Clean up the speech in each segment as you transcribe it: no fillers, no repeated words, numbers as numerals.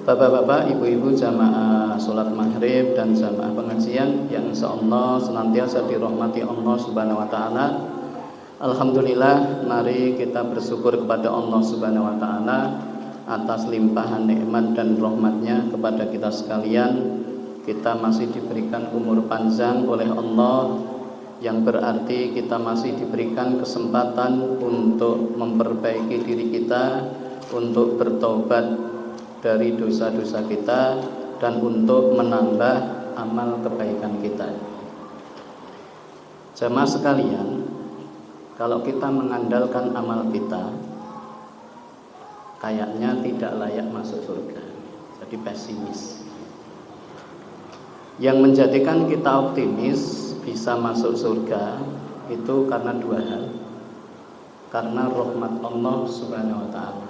Bapak-bapak, ibu-ibu jamaah sholat maghrib dan jamaah pengajian yang insyaallah senantiasa dirahmati Allah Subhanahu wa taala. Alhamdulillah, mari kita bersyukur kepada Allah Subhanahu wa taala atas limpahan nikmat dan rahmatnya kepada kita sekalian. Kita masih diberikan umur panjang oleh Allah, yang berarti kita masih diberikan kesempatan untuk memperbaiki diri kita, untuk bertobat dari dosa-dosa kita, dan untuk menambah amal kebaikan kita. Jamaah sekalian, kalau kita mengandalkan amal kita, kayaknya tidak layak masuk surga. Jadi pesimis. Yang menjadikan kita optimis bisa masuk surga itu karena dua hal. Karena rahmat Allah Subhanahu wa taala.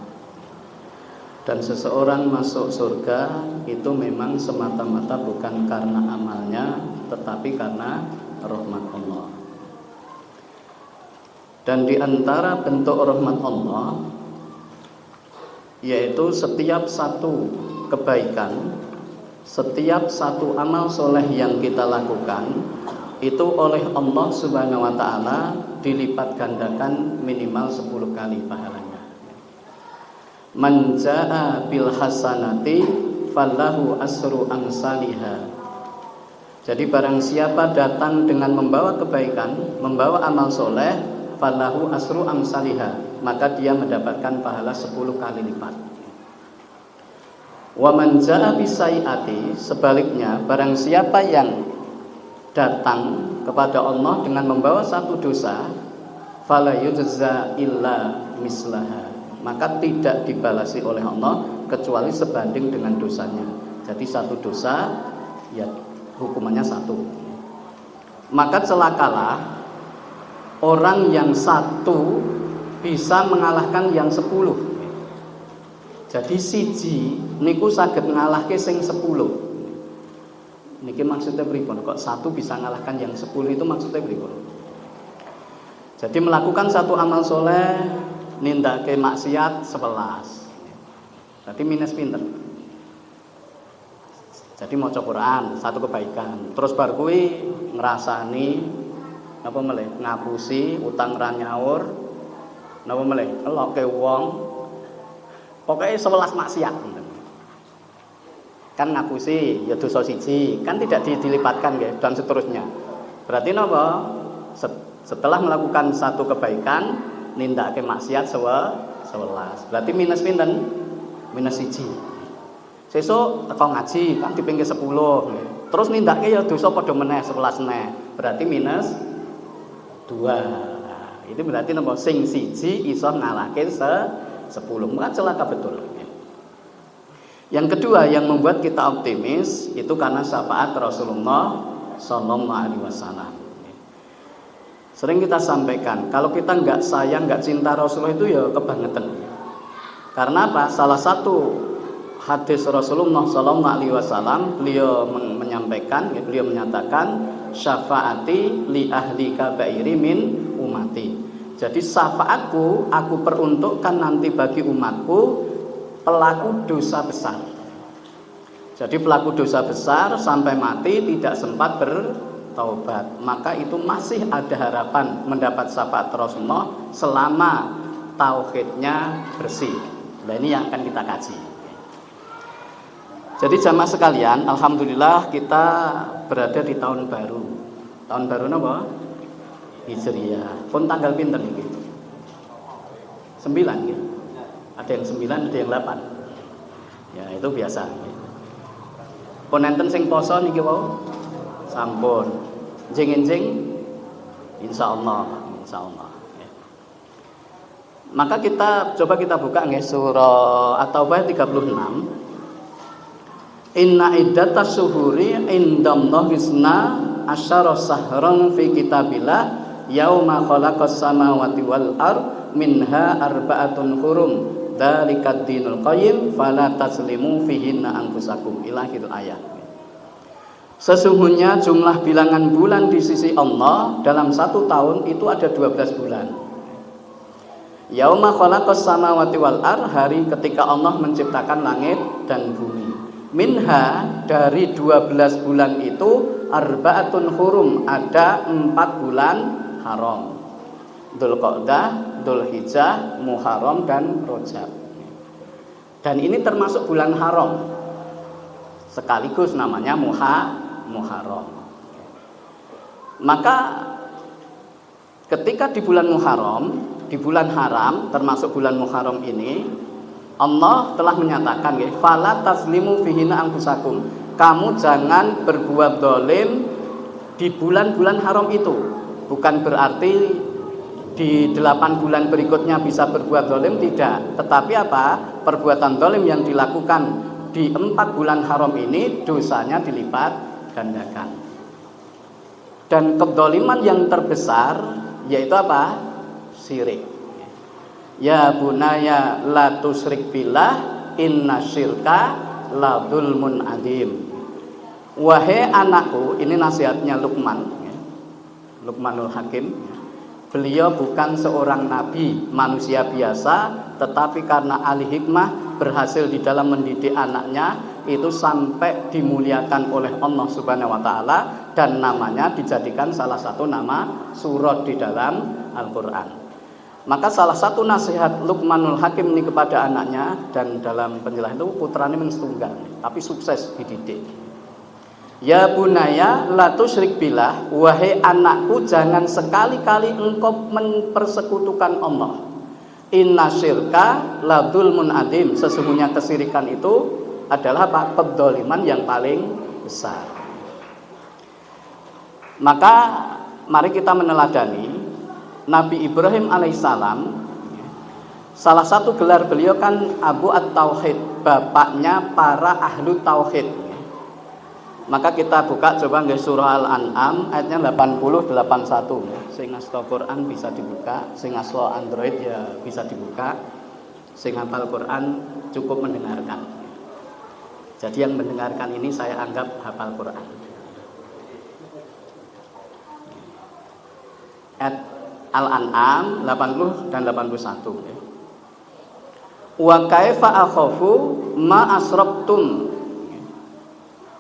Dan seseorang masuk surga itu memang semata-mata bukan karena amalnya, tetapi karena rahmat Allah. Dan di antara bentuk rahmat Allah, yaitu setiap satu kebaikan, setiap satu amal soleh yang kita lakukan, itu oleh Allah Subhanahu wa ta'ala dilipat gandakan minimal 10 kali pahalanya. Man jaa bil hasanati falahu asru amsalihha. Jadi barang siapa datang dengan membawa kebaikan, membawa amal soleh, falahu asru amsalihha, maka dia mendapatkan pahala 10 kali lipat. Wa man jaa bisaiati, sebaliknya barang siapa yang datang kepada Allah dengan membawa satu dosa, fala yujza illa mislaha, maka tidak dibalasi oleh Allah kecuali sebanding dengan dosanya. Jadi satu dosa ya hukumannya satu. Maka celakalah orang yang satu bisa mengalahkan yang 10. Jadi siji niku saged ngalahke sing 10. Niki maksudnya pripun? Kok satu bisa ngalahkan yang 10 itu maksudnya pripun? Jadi melakukan satu amal soleh, nindake maksiat 11. Berarti minus pinten? Jadi maca Quran satu kebaikan. Terus bar kuwi ngrasani napa meleh ngapusi utang ra nyaur, napa meleh ngeloke wong. Pokoknya 11 maksiat. Kan ngapusi ya dosa siji, kan tidak dilipatkan nggih dan seterusnya. Berarti napa? Setelah melakukan satu kebaikan, nindakake maksiat 11. Berarti minus pinten? Minus siji. Sesuk teko ngaji kan dipingke 10. Terus nindakake ya dosa padha meneh 11 meneh. Berarti minus 2. Nah, itu berarti napa sing siji iso ngalahke 10. Maka celaka betul. Yang kedua yang membuat kita optimis itu karena syafaat Rasulullah sallallahu alaihi wasallam. Sering kita sampaikan, kalau kita nggak sayang, nggak cinta Rasulullah itu ya kebangetan. Karena apa? Salah satu hadis Rasulullah sallallahu alaihi wasallam, beliau menyampaikan, beliau menyatakan, syafaati li ahli kabairi min umati. Jadi syafaatku aku peruntukkan nanti bagi umatku pelaku dosa besar. Jadi pelaku dosa besar sampai mati tidak sempat bertaubat, maka itu masih ada harapan mendapat syafaat Rasulullah selama tauhidnya bersih. Nah ini yang akan kita kaji. Jadi jamaah sekalian, alhamdulillah kita berada di tahun baru. Tahun baru apa? Hijriah. Pun tanggal pinten iki? 9 gitu. Ada yang 9, ada yang 8. Ya itu biasa. Pun enten sing poso niki wau sampun. Jeng-jeng insyaallah. Ya. Maka coba kita buka nggih surah At-Taubah 36. Inna iddatas syuhuri indallahi isna asyara sahran fi kitabillah yauma khalaqas samawati wal ard minha arba'atun hurum dzalikad dinul qayyim fala taslimu fihinna anfusakum ila akhir ayat. Sesungguhnya jumlah bilangan bulan di sisi Allah dalam 1 tahun itu ada 12 bulan. Yauma khalaqas samawati wal ar, hari ketika Allah menciptakan langit dan bumi. Minha, dari 12 bulan itu, arba'atun hurum, ada 4 bulan haram. Dzulqa'dah, Dzulhijjah, Muharram dan Rajab. Dan ini termasuk bulan haram. Sekaligus namanya Muharram. Maka ketika di bulan Muharram, di bulan haram, termasuk bulan Muharram ini, Allah telah menyatakan, fala taslimu fihina anfusakum, kamu jangan berbuat zalim di bulan-bulan haram itu. Bukan berarti di 8 bulan berikutnya bisa berbuat zalim, tidak. Tetapi apa? Perbuatan zalim yang dilakukan di 4 bulan haram ini, dosanya dilipat gandakan. Dan kedzaliman yang terbesar yaitu apa? Syirik. Ya bunaya la tusyrik billah inna syirka la dzulmun adzim. Wahai anakku, ini nasihatnya Luqman, Luqmanul Hakim. Beliau bukan seorang nabi, manusia biasa, tetapi karena ahli hikmah berhasil di dalam mendidik anaknya itu sampai dimuliakan oleh Allah Subhanahu wa taala, dan namanya dijadikan salah satu nama surat di dalam Al-Qur'an. Maka salah satu nasihat Luqmanul Hakim ini kepada anaknya, dan dalam penjelasan itu putranya setunggal, tapi sukses dididik. Ya bunaya la tusyrik billah, wahai anakku, jangan sekali-kali engkau mempersekutukan Allah. Inna syirka la dzulmun adzim, sesungguhnya kesyirikan itu adalah kedzaliman yang paling besar. Maka mari kita meneladani Nabi Ibrahim alaihissalam. Salah satu gelar beliau kan Abu At-Tauhid, bapaknya para ahlu tauhid. Maka kita buka coba nggih surah Al-An'am ayatnya 80 81. Sing hafal Quran bisa dibuka, sing hafal Android ya bisa dibuka. Sing hafal Quran cukup mendengarkan. Jadi yang mendengarkan ini saya anggap hafal Quran. Al-An'am 80 dan 81. Wa kaifa akhafu ma asrabtum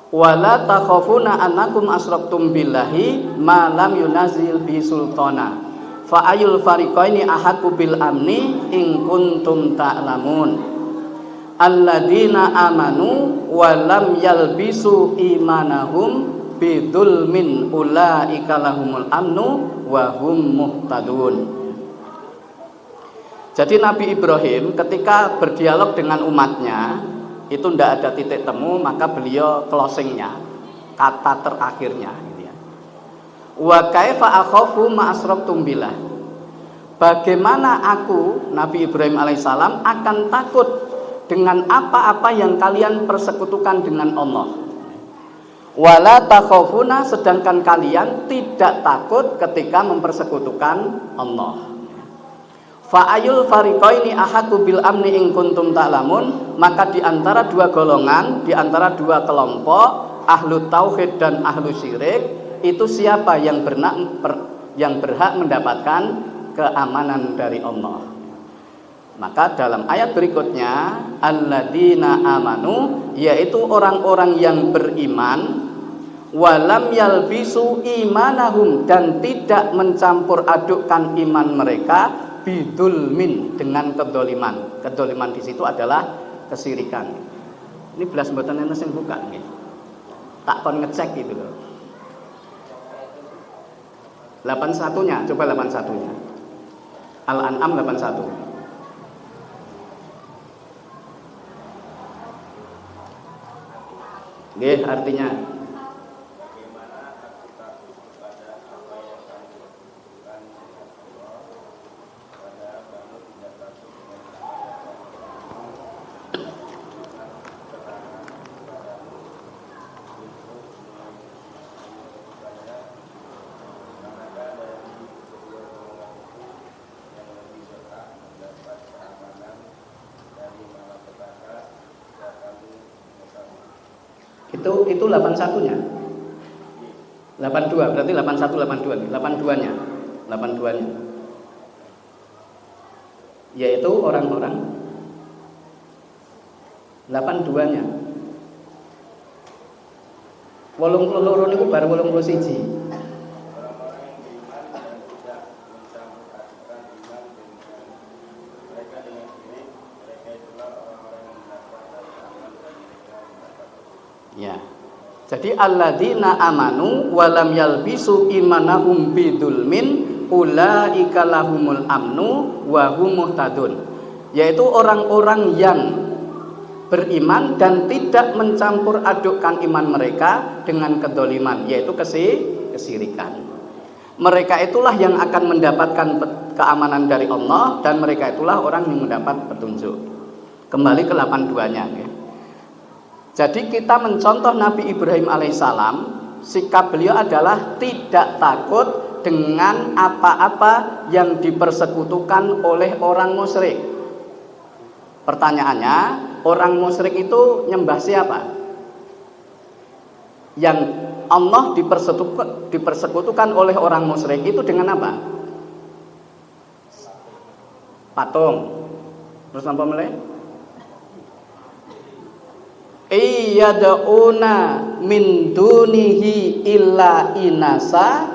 wa la takhafuna annakum asrabtum billahi ma lam yunazil bi sultana fa ayul fariqaini ahaqqu bil amni in kuntum ta'lamun alladzina amanu wa lam yalbisu imanahum bidzulmin ulaika lahumul amnu wa hum muhtadun. Jadi Nabi Ibrahim ketika berdialog dengan umatnya itu tidak ada titik temu, maka beliau closingnya, kata terakhirnya gitu ya. Wa kaifa akhafu ma asrabtum billah, bagaimana aku Nabi Ibrahim alaihissalam akan takut dengan apa-apa yang kalian persekutukan dengan Allah. Wala takhafuna, sedangkan kalian tidak takut ketika mempersekutukan Allah. Fa'ayul fariqaini ahaqqu bil amni in kuntum ta'lamun, maka di antara dua golongan, di antara dua kelompok, ahlu tauhid dan ahlu syirik, itu siapa yang berhak mendapatkan keamanan dari Allah. Maka dalam ayat berikutnya, alladzina amanu, yaitu orang-orang yang beriman, walam yalbisu imanahum, dan tidak mencampur adukkan iman mereka bidzulmin, dengan kedzaliman. Kedzaliman di situ adalah kesyirikan. Ini belas mboten enten sing buka nggih. Tak kon ngecek gitu loh. 81-nya, coba 81-nya. Al-An'am 81. Nggih, artinya itu 81-nya. 82 berarti 81 82 nih. 82-nya. 82-nya. yaitu orang-orang 82-nya. 82 niku baru 81. Ya. Jadi alladzina amanu wa lam yalbisu imanahum bidzulmin ulaika lahumul amnu wa hum muhtadun. Yaitu orang-orang yang beriman dan tidak mencampur adukkan iman mereka dengan kedoliman, yaitu kesirikan. Mereka itulah yang akan mendapatkan keamanan dari Allah, dan mereka itulah orang yang mendapat petunjuk. Kembali ke 82-nya ya. Jadi kita mencontoh Nabi Ibrahim alaihissalam, sikap beliau adalah tidak takut dengan apa-apa yang dipersekutukan oleh orang musyrik. Pertanyaannya, orang musyrik itu nyembah siapa? Yang Allah dipersekutukan oleh orang musyrik itu dengan apa? Patung. Terus apa mulai? Iyada'una min dunihi illa inasa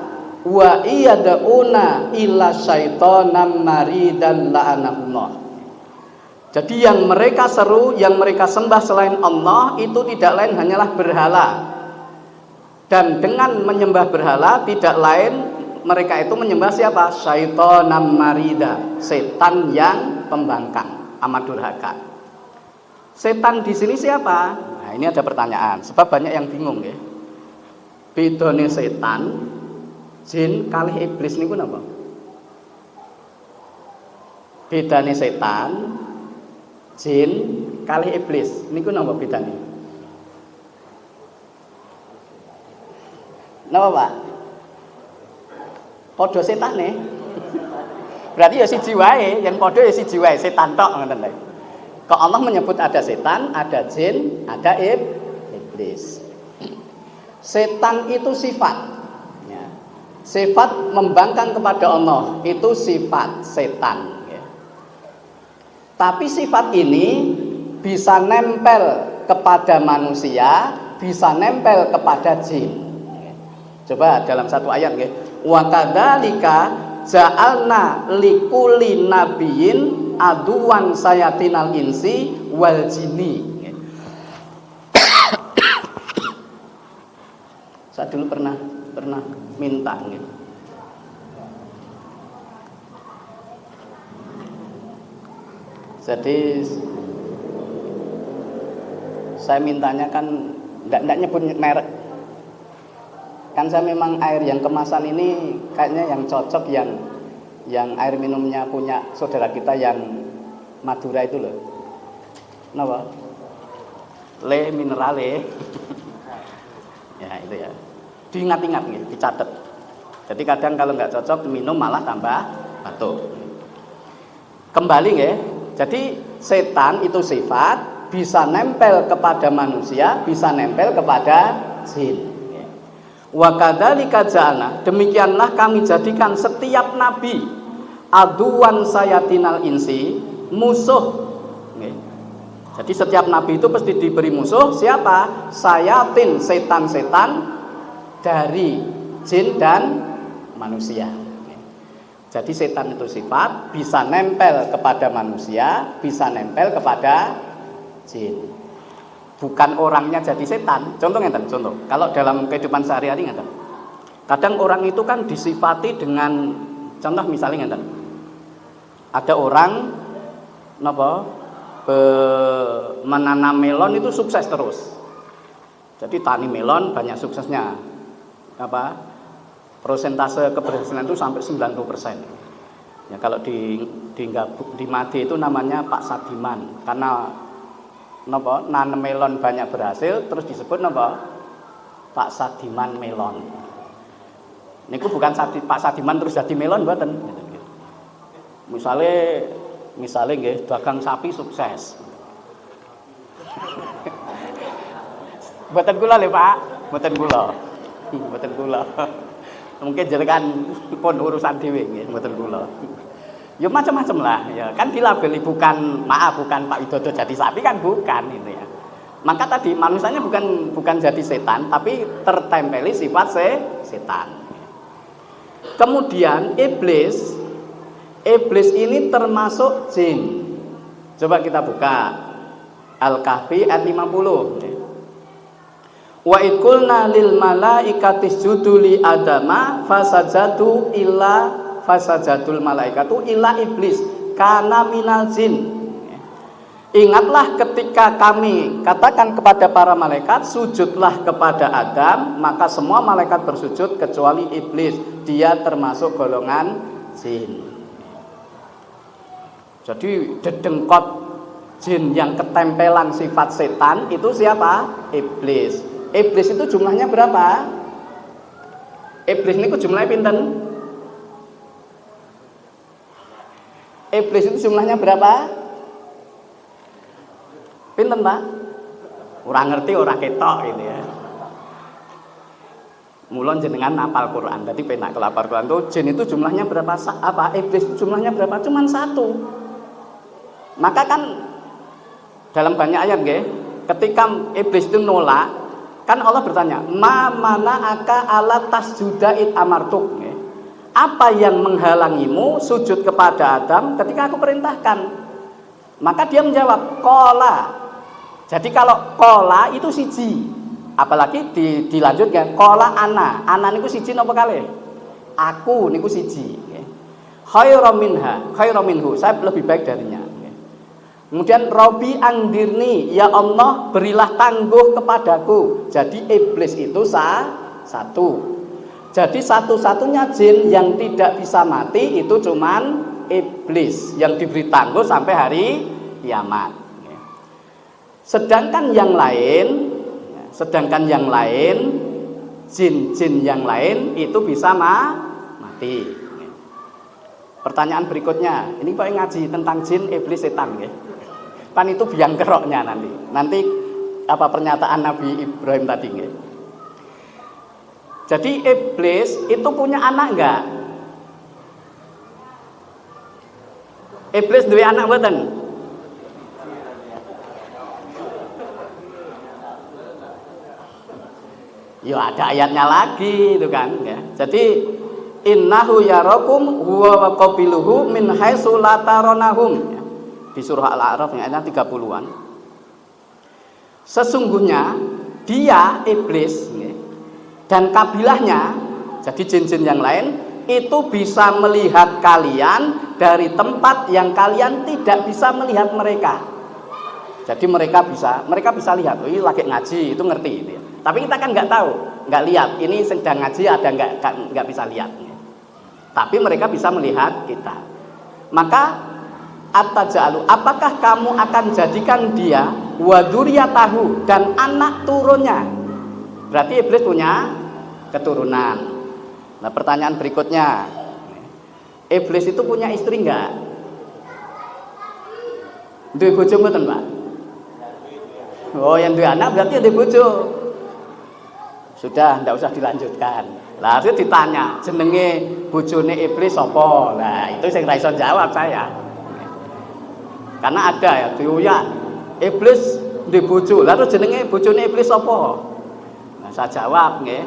wa iyada'una illa syaitonam maridan la'anahullah. Jadi yang mereka seru, yang mereka sembah selain Allah itu tidak lain hanyalah berhala. Dan dengan menyembah berhala tidak lain mereka itu menyembah siapa? Syaitonam marida, setan yang pembangkang, amat durhaka. Setan di sini siapa? Nah, ini ada pertanyaan, sebab banyak yang bingung ya. Bedane setan, jin kalih iblis niku napa? Bedane setan, jin kalih iblis niku napa bedane? Napa, Pak? Padha setane. Berarti ya siji wae, yang padha ya siji wae, setan tok ngoten lho. Kok Allah menyebut ada setan, ada jin, ada iblis. Setan itu sifat ya. Sifat membangkang kepada Allah, itu sifat setan ya. Tapi sifat ini bisa nempel kepada manusia, bisa nempel kepada jin. Coba dalam satu ayat ya. Wa kadzalika ja'alna likulli nabiyyin aduwan sayatinal insi wal jinni. Saya dulu pernah minta gitu. Jadi saya mintanya kan enggak nyebut merek. Kan saya memang air yang kemasan ini kayaknya yang cocok, yang air minumnya punya saudara kita yang Madura itu loh. Kenapa? Le minerale. Ya itu ya. Diingat-ingat nih, dicatat. Jadi kadang kalau nggak cocok minum malah tambah batuk. Kembali ya. Jadi setan itu sifat, bisa nempel kepada manusia, bisa nempel kepada jin. Wa kadzalika ja'alna, demikianlah kami jadikan setiap nabi aduwan sayatinal insi, musuh. Jadi setiap nabi itu pasti diberi musuh. Siapa? Sayatin, setan-setan dari jin dan manusia. Jadi setan itu sifat, bisa nempel kepada manusia, bisa nempel kepada jin. Bukan orangnya jadi setan. Contoh ngeten, contoh. Kalau dalam kehidupan sehari-hari ngeten. Kadang orang itu kan disifati dengan, contoh misalnya ngeten. Ada orang menanam melon itu sukses terus. Jadi tani melon banyak suksesnya. Persentase keberhasilan itu sampai 90%. Ya kalau di Made itu namanya Pak Sadiman, karena nanam melon banyak berhasil, terus disebut Pak Sadiman melon. Niku bukan Pak Sadiman terus jadi melon mboten. Misalnya nggih dagang sapi sukses. Mboten kula lho Pak, mboten kula. Mboten kula. Mungkin jenengan pun urusan dhewe nggih, mboten kula. Ya macam-macam lah, ya kan dilabeli bukan Pak Widodo jadi sapi kan bukan itu ya. Maka tadi manusianya bukan jadi setan, tapi tertempeli sifat setan. Kemudian iblis ini termasuk jin. Coba kita buka Al-Kahfi ayat 50. Wa idqulna lil malaikati isjudu li adama fasajadul malaikatu illa iblis kana minal jin. Ingatlah ketika kami katakan kepada para malaikat sujudlah kepada Adam, maka semua malaikat bersujud kecuali iblis, dia termasuk golongan jin. Jadi dedengkot jin yang ketempelan sifat setan itu siapa? Iblis. Iblis itu jumlahnya berapa? Iblis ini jumlahnya pinten? Iblis itu jumlahnya berapa? Pinten, Pak? Orang ngerti, orang ketok gitu ya. Mulon jenengan hafal Quran, berarti penak kelapar Quran itu jin itu jumlahnya berapa? Iblis itu jumlahnya berapa? Cuman 1. Maka kan dalam banyak ayat nggih, ketika iblis itu nolak, kan Allah bertanya, "Ma mana aka ala tasjuda id amartuk?" Apa yang menghalangimu sujud kepada Adam ketika aku perintahkan? Maka dia menjawab, "Qala." Jadi kalau qala itu siji. Apalagi dilanjutkan, "Qala ana." Ana niku siji napa kalih? Aku niku siji. Khairum minhu. Saya lebih baik darinya. Kemudian Robi angdirni, ya Allah berilah tangguh kepadaku. Jadi iblis itu satu. Jadi satu-satunya jin yang tidak bisa mati itu cuman iblis yang diberi tangguh sampai hari kiamat. Sedangkan yang lain, jin-jin yang lain itu bisa mati. Pertanyaan berikutnya, ini Pak ngaji tentang jin, iblis, setan ya. Pan itu biang keroknya nanti apa pernyataan Nabi Ibrahim tadi ya. Jadi iblis itu punya anak enggak? Iblis duwe anak mboten? Ya ada ayatnya lagi itu kan ya. Jadi innahu yarakum huwa wa qabiluhu min haitsu la taronahum ya. Di surah Al-A'raf ayat 30-an. Sesungguhnya dia iblis ya, dan kabilahnya, jadi jin-jin yang lain itu bisa melihat kalian dari tempat yang kalian tidak bisa melihat mereka. Jadi mereka bisa lihat, oh ini lagi ngaji, itu ngerti itu ya. Tapi kita kan nggak tahu, nggak lihat, ini sedang ngaji ada nggak bisa lihat. Tapi mereka bisa melihat kita. Maka atajalu, apakah kamu akan jadikan dia waduriyatahu dan anak turunnya? Berarti iblis punya keturunan. Nah pertanyaan berikutnya, iblis itu punya istri enggak? Duwe bojo mboten, Pak? Oh, yang duwe anak berarti duwe bojo. Sudah, enggak usah dilanjutkan. Lah itu ditanya, jenenge bojone iblis sapa? Nah, itu sing ra iso jawab saya. Karena ada ya, dioyak iblis duwe bojo. Lah terus jenenge bojone iblis sapa? Nah, saya jawab nggih.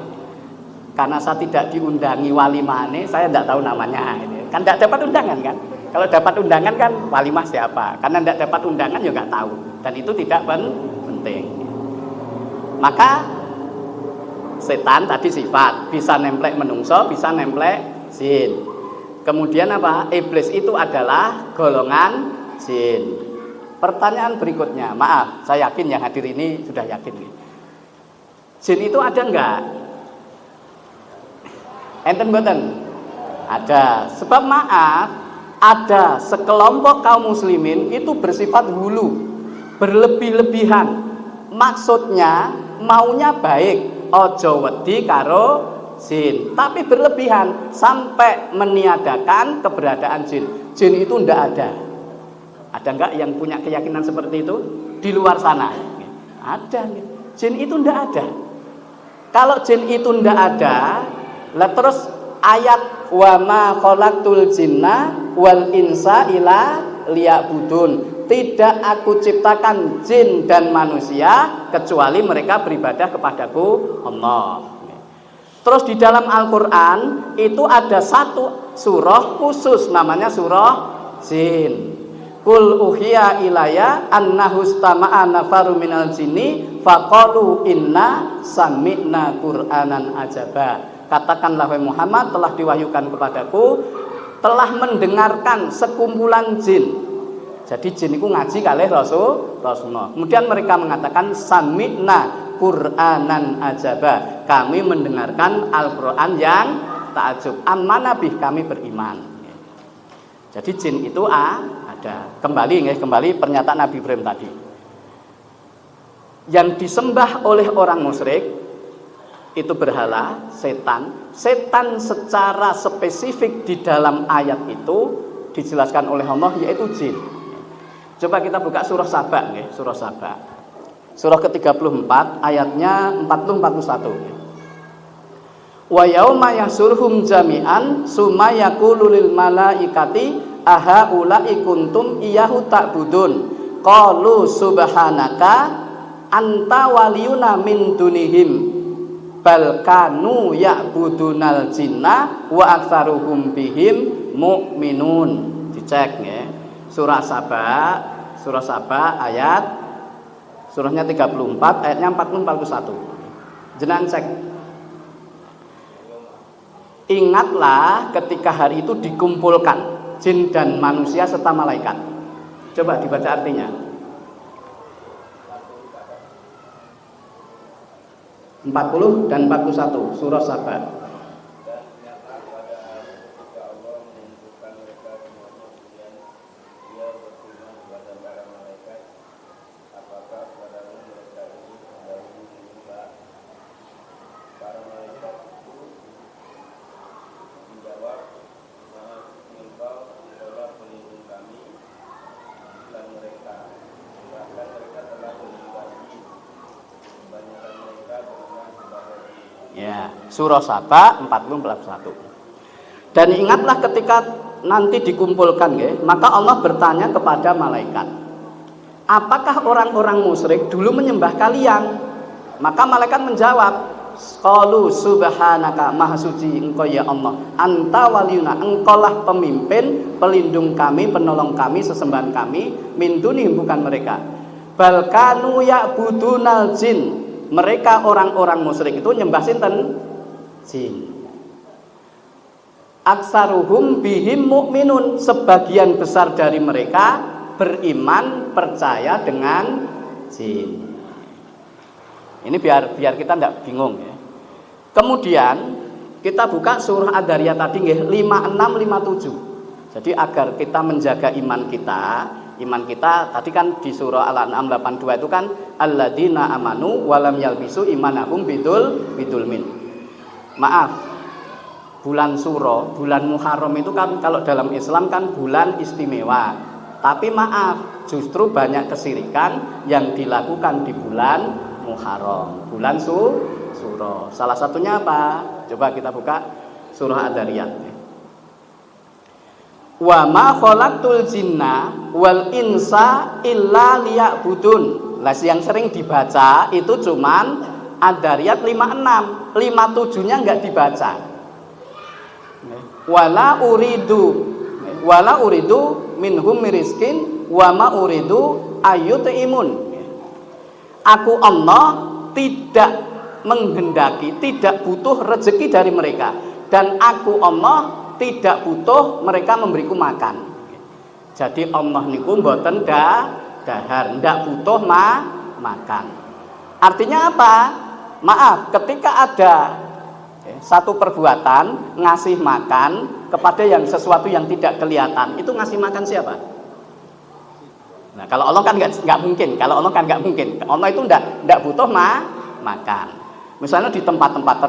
Karena saya tidak diundangi walimahane, saya tidak tahu namanya. Kan tidak dapat undangan kan? Kalau dapat undangan kan walimah siapa? Karena tidak dapat undangan ya nggak tahu. Dan itu tidak penting. Maka setan tadi sifat, bisa nemplek menungso, bisa nemplek jin. Kemudian apa? Iblis itu adalah golongan jin. Pertanyaan berikutnya, maaf, saya yakin yang hadir ini sudah yakin. Jin itu ada enggak? Enten mboten? Ada. Sebab maaf, ada sekelompok kaum muslimin itu bersifat hulu, berlebih-lebihan. Maksudnya maunya baik, ojo wedi karo jin, tapi berlebihan sampai meniadakan keberadaan jin. Jin itu ndak ada. Ada enggak yang punya keyakinan seperti itu di luar sana? Ada. Jin itu ndak ada. Kalau jin itu ndak ada, lah terus ayat wa ma khalaqtul jinna wal insa illa liya'budun. Tidak aku ciptakan jin dan manusia kecuali mereka beribadah kepadaku Allah. Terus di dalam Al-Quran itu ada satu surah khusus namanya surah jin. Qul uhiya ilaya annahu istama'a nafaru minal jinni faqalu inna sami'na qur'anan ajaba. Katakanlah wahai Muhammad, telah diwahyukan kepadaku, telah mendengarkan sekumpulan jin. Jadi jin itu ngaji kalih Rasulullah. Kemudian mereka mengatakan sami'na qur'anan ajaba. Kami mendengarkan Al-Qur'an yang ta'ajub. Amanah bih, kami beriman. Jadi jin itu ada. Kembali pernyataan Nabi Ibrahim tadi. Yang disembah oleh orang musyrik itu berhala, setan. Setan secara spesifik di dalam ayat itu dijelaskan oleh Allah yaitu jin. Coba kita buka surah Saba, surah Saba. Surah ke-34 ayatnya 40-41. Wa yauma yahsurhum jami'an summa yaqulu lil malaikati aha ula'i kuntum iyyahu ta'budun qalu subhanaka anta waliyuna min dunihim bal kanu ya'budunal jinna wa aktsaruhum bihim mu'minun. Dicek nggih. Surah Saba ayat surahnya 34 ayatnya 40-41. Jenengan cek. Ingatlah ketika hari itu dikumpulkan jin dan manusia serta malaikat. Coba dibaca artinya. 40 dan 41 surah Saba. Ya, surah Saba 40-41. Dan ingatlah ketika nanti dikumpulkan maka Allah bertanya kepada malaikat, apakah orang-orang musyrik dulu menyembah kalian? Maka malaikat menjawab, qalu subhanaka, maha suci engkau ya Allah, anta waliyuna, engkaulah pemimpin, pelindung kami, penolong kami, sesembahan kami, min dunihim, bukan mereka. Bal kanu ya'budunal jin, mereka orang-orang musyrik itu nyembah sinten? Jin. Aksaruhum bihim mu'minun, sebagian besar dari mereka beriman, percaya dengan jin. Ini biar kita tidak bingung ya. Kemudian kita buka surah Ad-Dariyat tadi 56-57. Jadi agar kita menjaga iman kita tadi kan di surah Al-An'am 82 itu kan alladzina amanu walam yalbisu imanahum bidulmin. Maaf, bulan Suro, bulan Muharram itu kan kalau dalam Islam kan bulan istimewa. Tapi maaf, justru banyak kesirikan yang dilakukan di bulan Muharram, bulan Suro. Salah satunya apa? Coba kita buka surah Ad-Dariyat. Wa ma khalaqtul jinna wal insa illa liya'budun. Lah yang sering dibaca itu cuman Ad-Dariyat 56, 57-nya enggak dibaca. Wala uridu minhum miriskin wa ma uridu ayyut'imun. Aku Allah tidak menghendaki, tidak butuh rezeki dari mereka, dan aku Allah tidak butuh mereka memberiku makan. Jadi Allah niku mboten dahar, ndak butuh makan. Artinya apa? Maaf, ketika ada satu perbuatan ngasih makan kepada yang sesuatu yang tidak kelihatan, itu ngasih makan siapa? Nah, kalau Allah kan nggak mungkin. Kalau Allah kan nggak mungkin. Allah itu ndak butuh makan. Misalnya di tempat-tempat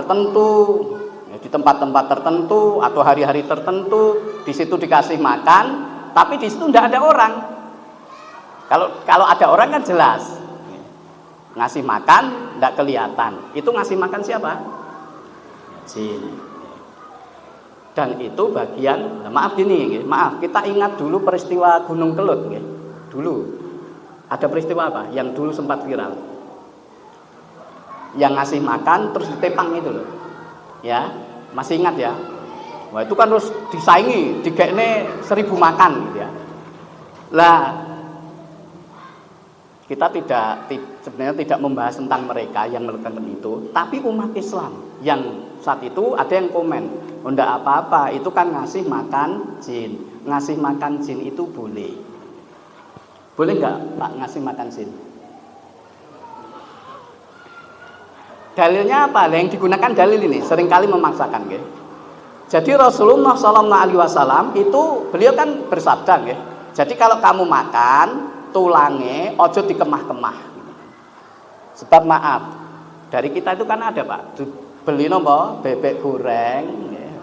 tertentu atau hari-hari tertentu, di situ dikasih makan, tapi di situ tidak ada orang. Kalau ada orang kan jelas, ngasih makan tidak kelihatan. Itu ngasih makan siapa? Jin. Dan itu bagian, maaf gini, maaf, kita ingat dulu peristiwa Gunung Kelut, dulu ada peristiwa apa? Yang dulu sempat viral, yang ngasih makan terus ditepang itu loh, ya, masih ingat ya? Wah itu kan terus disaingi, digekne 1000 makan, gitu ya. Lah, kita sebenarnya tidak membahas tentang mereka yang melakukan itu, tapi umat Islam yang saat itu ada yang komen, enggak apa-apa, itu kan ngasih makan jin. Ngasih makan jin itu boleh. Boleh enggak Pak ngasih makan jin? Dalilnya apa? Yang digunakan dalil ini seringkali memaksakan, nggih. Jadi Rasulullah SAW itu beliau kan bersabda, nggih. Jadi kalau kamu makan tulangnya ojo dikemah-kemah. Sebab maaf, dari kita itu kan ada Pak, beli nopo bebek goreng,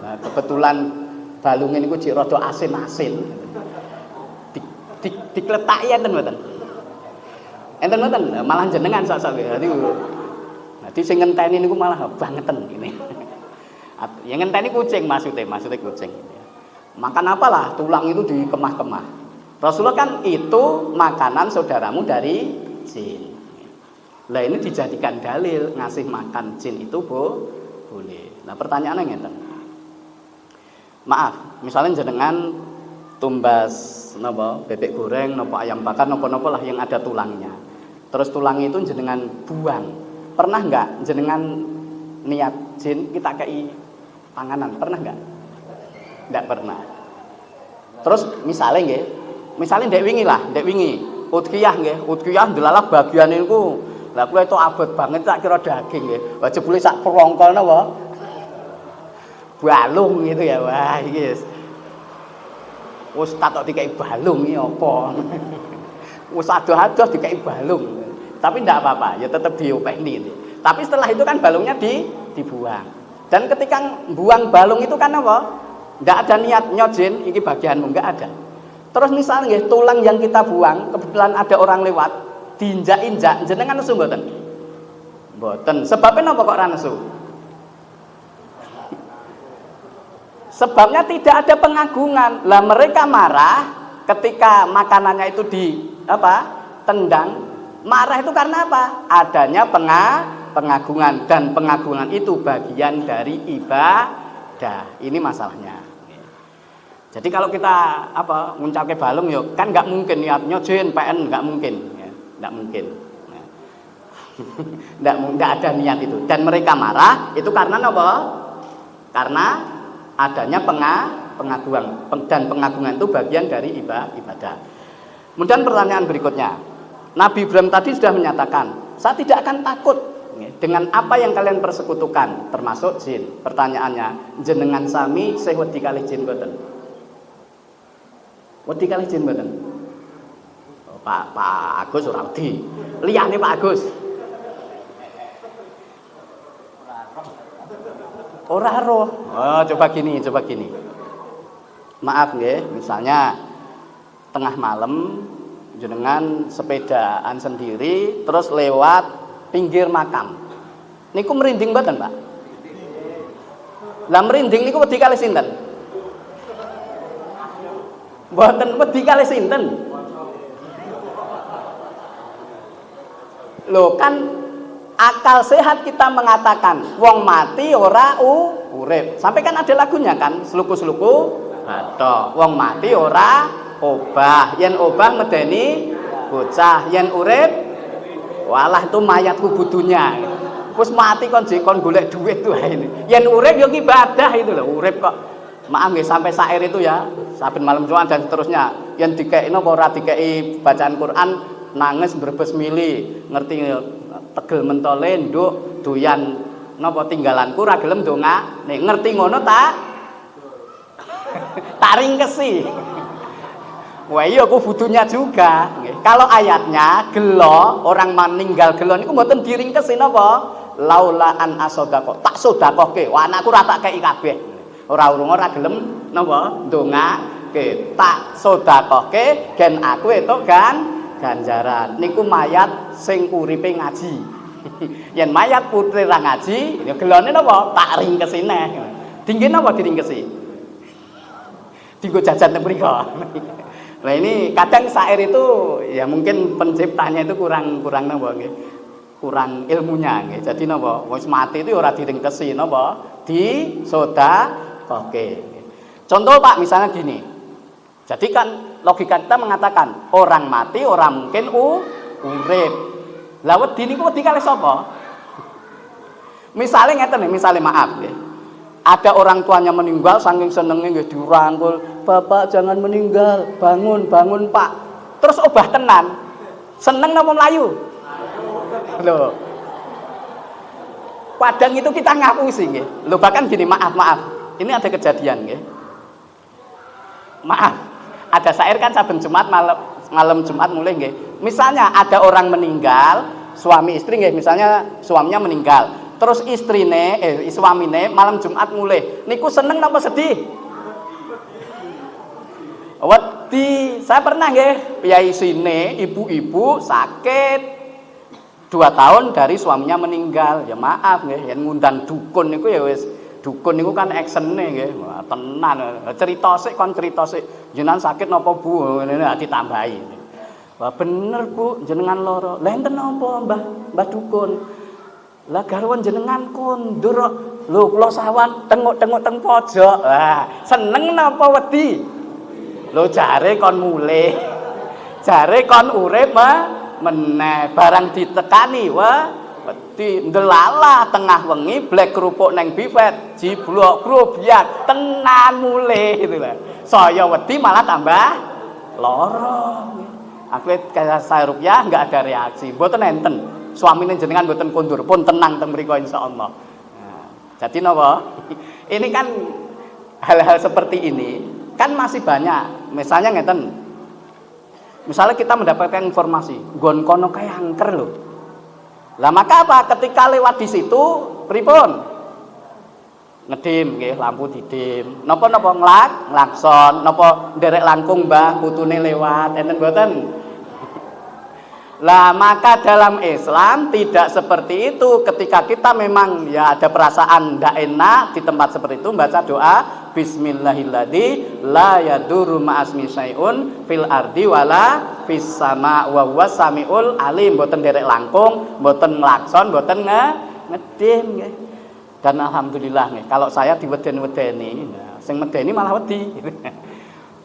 nah, kebetulan balungnya niku cik rada asin-asin, dikletaki enten mboten, malah jenengan sak-sak nanti sing ngenteni niku malah bangeten ini. Yang ngenteni kucing maksudnya kucing. Makan apalah tulang itu dikemah-kemah. Rasulullah kan itu makanan saudaramu dari jin. Lah ini dijadikan dalil ngasih makan jin itu boleh. Nah pertanyaannya ngeten. Maaf, misalnya jenengan tumbas napa bebek goreng, napa ayam bakar, napa-napa lah yang ada tulangnya. Terus tulangnya itu jenengan buang. Pernah enggak jenengan niat jin kita kei panganan? Pernah enggak? Enggak pernah. Terus misalnya ndek wingi udhiyah nggih, udhiyah ndelalah bagian niku. Lah kuwi itu abot banget tak kira daging nggih. Wah jebule sak perongkol napa? Balung gitu ya. Wah iki wis tak dikai balung iki apa? Wis adoh-adoh dikai balung. Tapi ndak apa-apa, ya tetap diopeni. Tapi setelah itu kan balungnya dibuang. Dan ketika buang balung itu kan apa? Ndak ada niat nyojin iki bagianmu, enggak ada. Terus misalnya tulang yang kita buang, kebetulan ada orang lewat, diinjak-injak, jenengan nesu mboten? Mboten. Sebabnya napa kok ora nesu? Sebabnya tidak ada pengagungan. Lah mereka marah ketika makanannya itu tendang. Marah itu karena apa? Adanya pengagungan, dan pengagungan itu bagian dari ibadah. Ini masalahnya. Jadi kalau kita nguncapke balung yo kan nggak mungkin niatnya jin PN, nggak mungkin, ya, nggak mungkin. Nggak ada niat itu. Dan mereka marah itu karena apa? Karena adanya pengagungan, dan pengagungan itu bagian dari ibadah. Kemudian pertanyaan berikutnya, Nabi Ibrahim tadi sudah menyatakan, saya tidak akan takut dengan apa yang kalian persekutukan, termasuk jin. Pertanyaannya, jenengan sami sing wedi kalih jin mboten? Wedi kalih jin mboten? Oh, Pak Agus ora wedi. Liyane Pak Agus. Ora roh. Oh, coba gini. Maaf nggih, misalnya tengah malam jenengan sepedaan sendiri terus lewat pinggir makam. Niku merinding mboten, Pak? Lah merinding niku wedi kalih sinten? Mboten wedi kalih sinten? Loh kan akal sehat kita mengatakan wong mati ora urip. Sampai kan ada lagunya kan, sluku-sluku bathok. Wong mati ora obah, yen obah medeni bocah, yen urip walah itu mayat kubudunya. Wis mati kon golek duit tuh ini. Yen urip yo ibadah itu loh, urip kok. Maaf nggih sampai syair itu ya, saben malam Jumat dan seterusnya. Yen dikeki napa ora dikeki bacaan Quran nangis brebes mili, ngerti tegel mentole nduk doyan napa tinggalanku ora gelem donga. Nek ngerti ngono tak ringkesi. Wah iya kubudunya juga. Kalau ayatnya gelo, orang meninggal gelo niku mboten diringkesi napa? Laula an asodaqo, tak sedekahke. Wah anakku ora tak kei kabeh. Ora gelem napa? Ndongake. Tak sedekahke gen aku entuk ganjaran. Niku mayat sing uripe ngaji. Yen mayat putri ra ngaji, ya gelone napa? Tak ringkesi neh. Dingge napa diringkesi? dienggo jajan teng mriko. Nah ini kadang syair itu ya mungkin penciptanya itu kurang napa nggih. Kurang ilmunya nggih. Jadi napa wis mati itu ora diringkesi napa disodakoke. Contoh Pak misalnya gini. Jadi kan logika kita mengatakan orang mati ora mungkin urip. Lah wedi niku wedi kalih sapa? Misalnya ngeten nih, misalnya maaf nggih. Ada orang tuanya meninggal saking senenge nggih dirangkul, "Bapak jangan meninggal, bangun, bangun Pak." Terus obah tenan. Seneng napa mlayu? Loh. Padang itu kita ngapusi nggih. Loh bahkan gini, maaf. Ini ada kejadian nggih. Maaf. Ada syair kan saben Jumat malam Jumat mulai nggih. Misalnya ada orang meninggal, suami istri nggih, misalnya suaminya meninggal. Terus suamine malam Jumat mulai. Niku seneng napa sedih? Wedi. Saya pernah nggih, piyai sine ibu-ibu sakit 2 tahun dari suaminya meninggal. Ya maaf nggih, yen ngundang dukun niku ya wis dukun niku kan aksene nggih. Tenan. Cerita sik jenengan sakit napa Bu? Ngene ditambahi. Wah bener Bu, jenengan loro. Lah enten napa Mbah dukun? Lah garwan jenengan kondur lho kula sawan tengok-tengok teng pojok. Lah seneng napa wedi? Lho jare kon mulih. Jare kon urip meneh barang ditekani wedi ndelala tengah wengi blek kerupuk neng bifet jiblok grobyak tenan mulih gitu lah. Saya wedi malah tambah loro. Akhirnya kayak saya rupiah enggak ada reaksi. Mboten enten. Suamine jenengan mboten kondur pun tenang teng mriku insyaallah. Nah, jadi napa? Ini kan hal-hal seperti ini kan masih banyak. Misalnya ngeten. Misalnya kita mendapatkan informasi, nggon kono kae angker lho. Lah maka apa? Ketika lewat di situ pripun? Ngedim nggih, lampu didim. Napa-napa nglakson, napa nderek langkung Mbah putune lewat, enten mboten? Lah maka dalam Islam tidak seperti itu. Ketika kita memang ya ada perasaan ndak enak di tempat seperti itu, baca doa Bismillahilladzi la yadurru ma'asmi syai'un fil ardi wala fis sama wa huwas samiul alim. Mboten derek langkung, mboten nglakson, mboten ngedim nggih. Dan alhamdulillah nih, kalau saya diweden-wedeni, sing medeni malah wedi.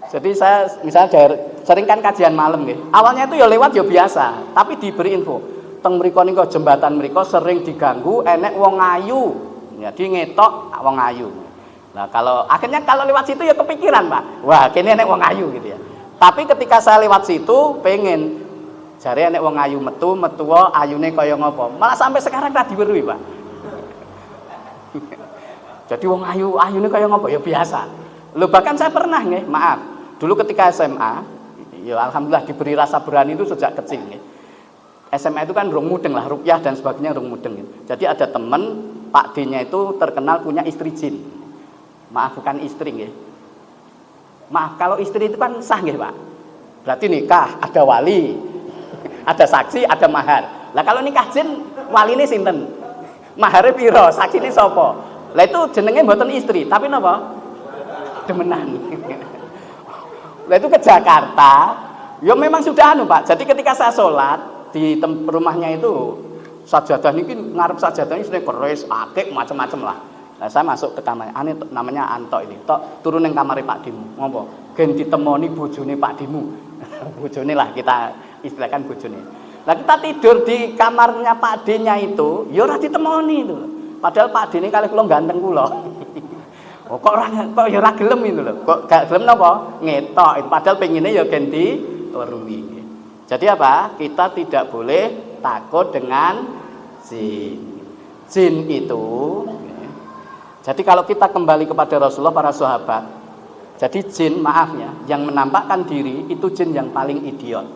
Jadi saya misalnya sering kan kajian malam nih. Awalnya itu ya lewat ya biasa, tapi diberi info. Teng mriko niku jembatan mriko sering diganggu enek wong ayu. Jadi ngetok wong ayu. Nah, akhirnya kalau lewat situ ya kepikiran, Pak. Wah, kene enek wong ayu gitu ya. Tapi ketika saya lewat situ pengen jare enek wong ayu metu ayune kaya ngopo. Malah sampai sekarang ra diweruhi, Pak. Jadi wong ayune kaya ngopo ya biasa. Loh bahkan saya pernah nggih, maaf. Dulu ketika SMA, ya alhamdulillah diberi rasa berani itu sejak kecil nggih. SMA itu kan rung mudeng lah, rupiah dan sebagainya rung mudeng gitu. Jadi ada temen Pak D-nya itu terkenal punya istri jin. Maaf bukan istri nggih. Maaf kalau istri itu kan sah nggih, Pak. Berarti nikah, ada wali, ada saksi, ada mahar. Lah kalau nikah jin waline sinten? Mahare piro? Saksine sapa? Lah itu jenenge mboten istri, tapi napa? Demenan. Lah itu ke Jakarta, ya memang sudah Pak. Jadi ketika saya sholat di rumahnya itu sajadah niki ngarep sajadahnya sudah keris, akik macam-macam lah. Nah, saya masuk ke kamar, namanya Anto ini. Tok turun ning kamare Pak Dimu. Ngopo? Gen ditemoni bojone Pak Dimu. Bojone lah kita istilahkan bojone. Nah, kita tidur di kamarnya Pak D-nya itu, ya ora ditemoni itu. Padahal Pak D ini kali kula ganteng kula. Oh, kok ya ora gelem itu lho. Kok gak gelem napa? Ngetok. Padahal pengine ya ganti weruhi. Jadi apa? Kita tidak boleh takut dengan jin. Jin itu. Jadi kalau kita kembali kepada Rasulullah para sahabat, jadi jin maafnya yang menampakkan diri itu jin yang paling idiot.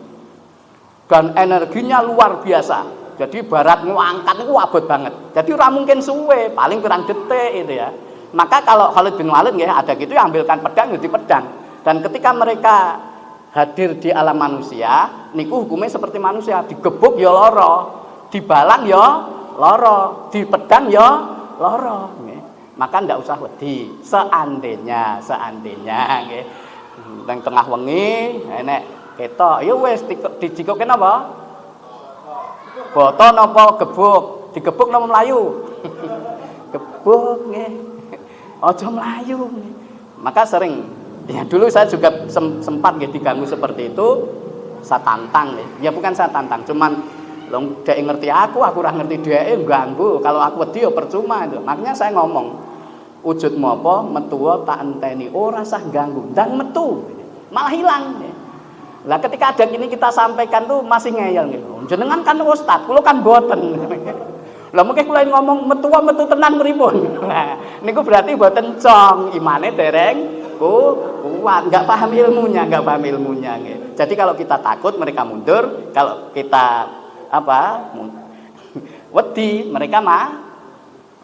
Dan energinya luar biasa. Jadi barat ngangkat itu abot banget. Jadi ora mungkin suwe, paling kurang detik itu ya. Maka kalau Khalid bin Walid ya ada gitu ya ambilkan pedang jadi pedang. Dan ketika mereka hadir di alam manusia, niku hukumnya seperti manusia, digebuk ya loro, dibalang ya loro, di pedang ya loro. Maka ndak usah wedi. Seandainya nggih. Nang tengah wengi enek ketok, ya wis dijikoke napa? Boto napa gebuk? Digebuk napa mlayu? Gebuk nggih. Aja mlayu. Maka sering ya dulu saya juga sempat nggih diganggu seperti itu, saya tantang nggih. Ya bukan saya tantang, cuman lho dhek ngerti aku ora ngerti dheke ganggu. Kalau aku wedi ya percuma itu. Makanya saya ngomong, wujudmu apa metuwa tak enteni, ora usah ganggu dan metu. Malah hilang. Lah ketika ada gini kita sampaikan tuh masih ngeyel nggih. Jenengan kan ustaz, kula kan boten. Lah mungkin kula ngomong metu tenan pripun. Nah, niku berarti boten cong, imane dereng kuat, enggak paham ilmunya nggih. Jadi kalau kita takut mereka mundur, kalau kita wedi mereka mah.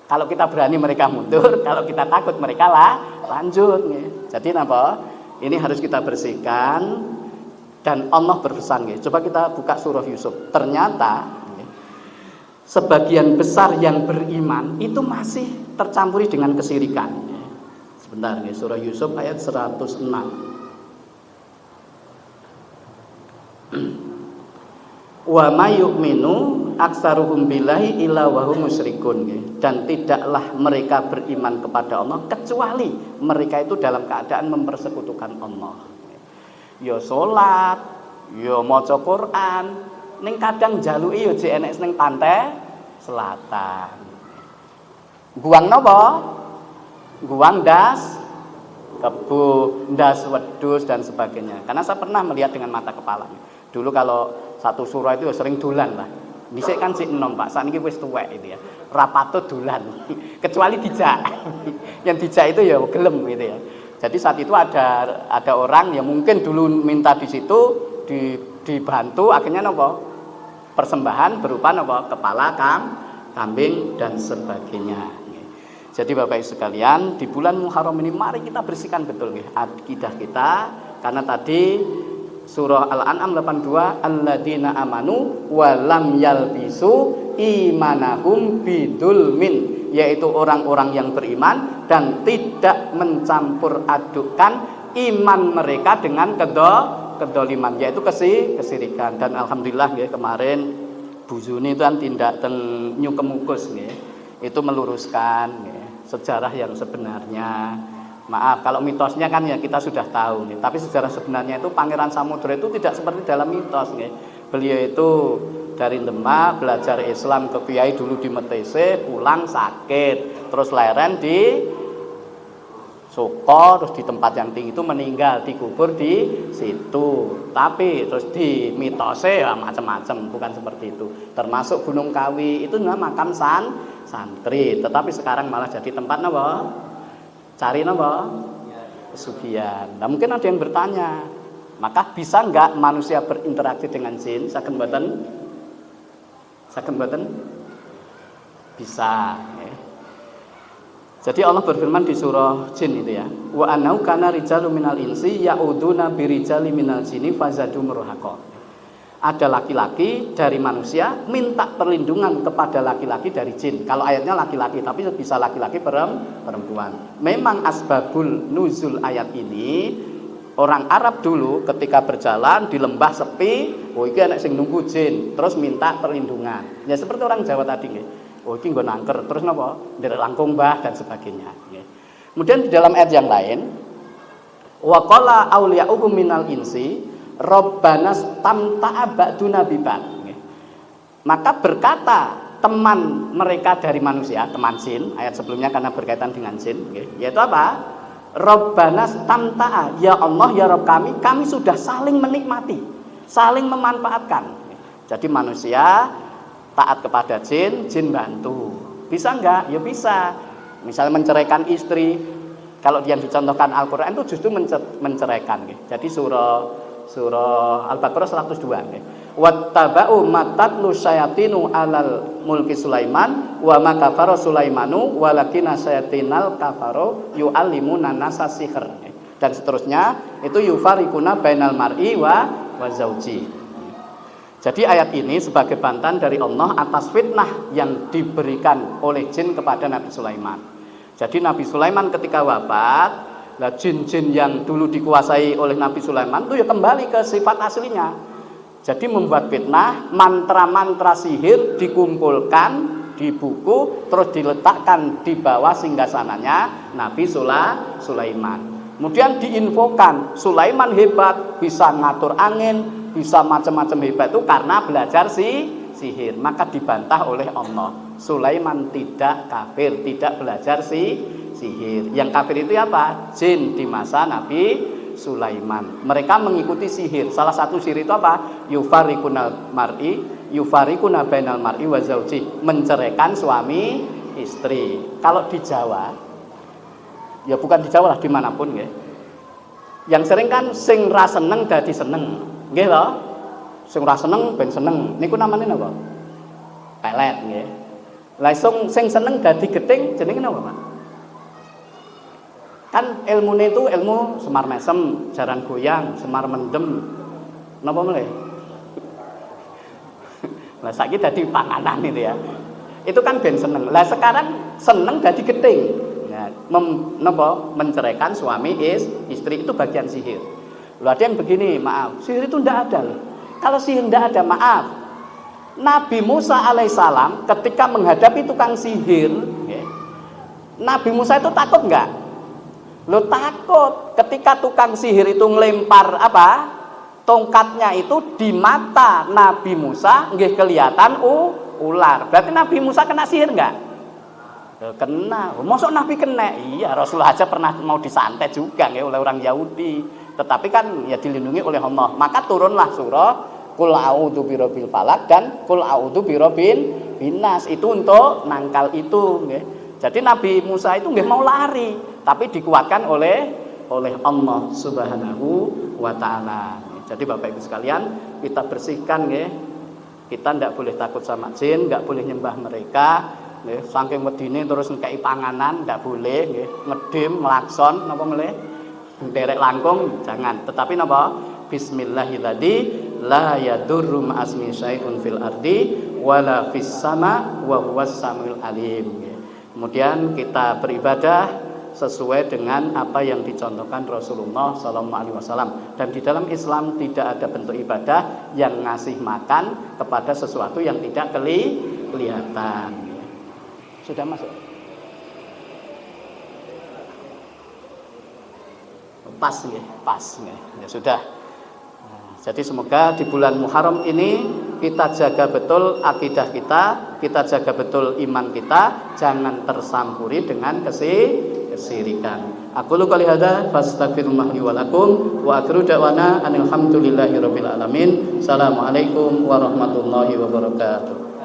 Kalau kita berani mereka mundur, kalau kita takut mereka lanjut nggih. Jadi napa? Ini harus kita bersihkan. Dan Allah berpesan, coba kita buka surah Yusuf. Ternyata sebagian besar yang beriman itu masih tercampuri dengan kesirikan. Sebentar, surah Yusuf ayat 106. Wa may yu'minu aksaruhum billahi illa wa hum musyrikun. Dan tidaklah mereka beriman kepada Allah kecuali mereka itu dalam keadaan mempersekutukan Allah. Ya salat, ya maca Quran, ning kadang jaluki ya jek enek ning pantai selatan. Guang napa? Guang das kebu, das wedhus dan sebagainya. Karena saya pernah melihat dengan mata kepala. Dulu kalau satu surah itu ya sering dolan lah. Dhisik kan sik enom, Pak. Saniki wis tuwek itu ya. Rapatut dolan. Kecuali dijak. Yang dijak itu ya gelem gitu ya. Jadi saat itu ada orang yang mungkin dulu minta di situ dibantu, akhirnya nopo persembahan berupa nopo kepala kambing dan sebagainya. Jadi Bapak Ibu sekalian, di bulan Muharram ini mari kita bersihkan betul akidah kita, karena tadi surah Al-An'am 82, alladzina amanu wa lam yalbisu imanahum bidulmin, yaitu orang-orang yang beriman dan tidak mencampur adukkan iman mereka dengan kedoliman, yaitu kesirikan. Dan alhamdulillah ya, kemarin Bu Zuni itu kan tindak ten Nyukemukus ya, itu meluruskan ya, sejarah yang sebenarnya. Maaf kalau mitosnya kan ya kita sudah tahu nih, tapi sejarah sebenarnya itu Pangeran Samudra itu tidak seperti dalam mitos nih. Beliau itu dari Demak belajar Islam ke Kiai dulu di Metese, pulang sakit, terus leren di Soko, terus di tempat yang tinggi itu meninggal, dikubur di situ. Tapi terus di mitose ya macam-macam, bukan seperti itu. Termasuk Gunung Kawi itu makam santri, tetapi sekarang malah jadi tempat napa? Cari napa? Pesugihan. Nah, mungkin ada yang bertanya, maka bisa enggak manusia berinteraksi dengan jin? Saged mboten? Saged mboten? Bisa. Jadi Allah berfirman di surah Jin itu ya, wa annau kana rijalun minal insi ya'uduna birijali minal jinni fazadum ruhaqa. Ada laki-laki dari manusia minta perlindungan kepada laki-laki dari jin. Kalau ayatnya laki-laki, tapi bisa laki-laki perempuan. Memang asbabul nuzul ayat ini, orang Arab dulu ketika berjalan di lembah sepi, oh iki ana sing nunggu jin, terus minta perlindungan. Ya seperti orang Jawa tadi nggih. Oh iki nggo nangker, terus napa? Nderek langkung mbah dan sebagainya. Kemudian di dalam ayat yang lain, wa qala auliya'uhum minal insi Rabbana stamta'a ba'duna bibad. Maka berkata teman mereka dari manusia, teman jin, ayat sebelumnya karena berkaitan dengan jin, yaitu apa? Rabbana stamta'a, ya Allah ya Rabb kami sudah saling menikmati, saling memanfaatkan. Jadi manusia taat kepada jin, jin bantu. Bisa enggak? Ya bisa. Misalnya menceraikan istri, kalau yang dicontohkan Al-Quran itu justru menceraikan. Jadi surah Al-Baqarah 102. Wattaba'u matatlu syayatinu alal mulki Sulaiman wa ma kafara Sulaimanu walakinna syayatinal kafaru yu'allimuna nasa sihr. Dan seterusnya itu yufarikuna bainal mar'i wa zauji. Jadi ayat ini sebagai bantahan dari Allah atas fitnah yang diberikan oleh jin kepada Nabi Sulaiman. Jadi Nabi Sulaiman ketika wafat, Nah, jin-jin yang dulu dikuasai oleh Nabi Sulaiman itu ya kembali ke sifat aslinya. Jadi membuat fitnah, mantra-mantra sihir dikumpulkan di buku, terus diletakkan di bawah singgasananya Nabi Sulaiman. Kemudian diinfokan, Sulaiman hebat, bisa ngatur angin, bisa macam-macam hebat itu karena belajar sihir. Maka dibantah oleh Allah. Sulaiman tidak kafir, tidak belajar sihir. Yang kafir itu apa? Jin di masa Nabi Sulaiman. Mereka mengikuti sihir. Salah satu sihir itu apa? Yufarriquna bainal mar'i wa zauji, menceraikan suami istri. Kalau di Jawa, ya bukan di Jawa lah, dimanapun ya. Yang sering kan sing ra seneng dadi seneng, nggih lho. Sing ra seneng ben seneng. Niku namanya napa? Pelet nggih. Lah sing seneng dadi gething jenenge napa, Pak? Kan ilmune itu ilmu semar mesem, jaran goyang, semar mendem. Napa meneh? Lah saiki dadi panganan itu ya. Itu kan ben seneng. Lah sekarang seneng dadi gething. Nah, menceraikan suami istri itu bagian sihir. Loh, ada yang begini, maaf, sihir itu ndak ada loh. Kalau sihir ndak ada, maaf. Nabi Musa alaihissalam ketika menghadapi tukang sihir, ya, Nabi Musa itu takut nggak? Lo takut. Ketika tukang sihir itu ngelempar apa? Tongkatnya itu di mata Nabi Musa, nggih kelihatan ular. Berarti Nabi Musa kena sihir nggak? Kena. Masuk Nabi kena? Iya, Rasulullah aja pernah mau disantet juga ya oleh orang Yahudi. Tetapi kan ya dilindungi oleh Allah. Maka turunlah surah Qul a'udzu birabbil falaq dan Qul a'udzu birabbin binas, itu untuk nangkal itu nggih. Jadi Nabi Musa itu nggih mau lari, tapi dikuatkan oleh Allah Subhanahu wa taala. Jadi Bapak Ibu sekalian, kita bersihkan nggih. Kita ndak boleh takut sama jin, nggak boleh nyembah mereka. Nggih, saking wedine terus ngekeki panganan ndak boleh nggih, ngedim, nglakson napa meleh. Derek langkung jangan, tetapi napa? Bismillahirrahmanirrahim, la yadurru ma'asmi syai'un fil ardi wala fis sama wa huwas samiul alim. Kemudian kita beribadah sesuai dengan apa yang dicontohkan Rasulullah SAW. Dan di dalam Islam tidak ada bentuk ibadah yang ngasih makan kepada sesuatu yang tidak kelihatan. Sudah masuk? Pas ya. Ya sudah. Jadi semoga di bulan Muharram ini kita jaga betul akidah kita jaga betul iman kita, jangan tersampuri dengan kesirikan. Aku lu kali hada fastaghfirullah li wa lakum wa akhiru da'wana alhamdulillahi rabbil alamin. Assalamualaikum warahmatullahi wabarakatuh.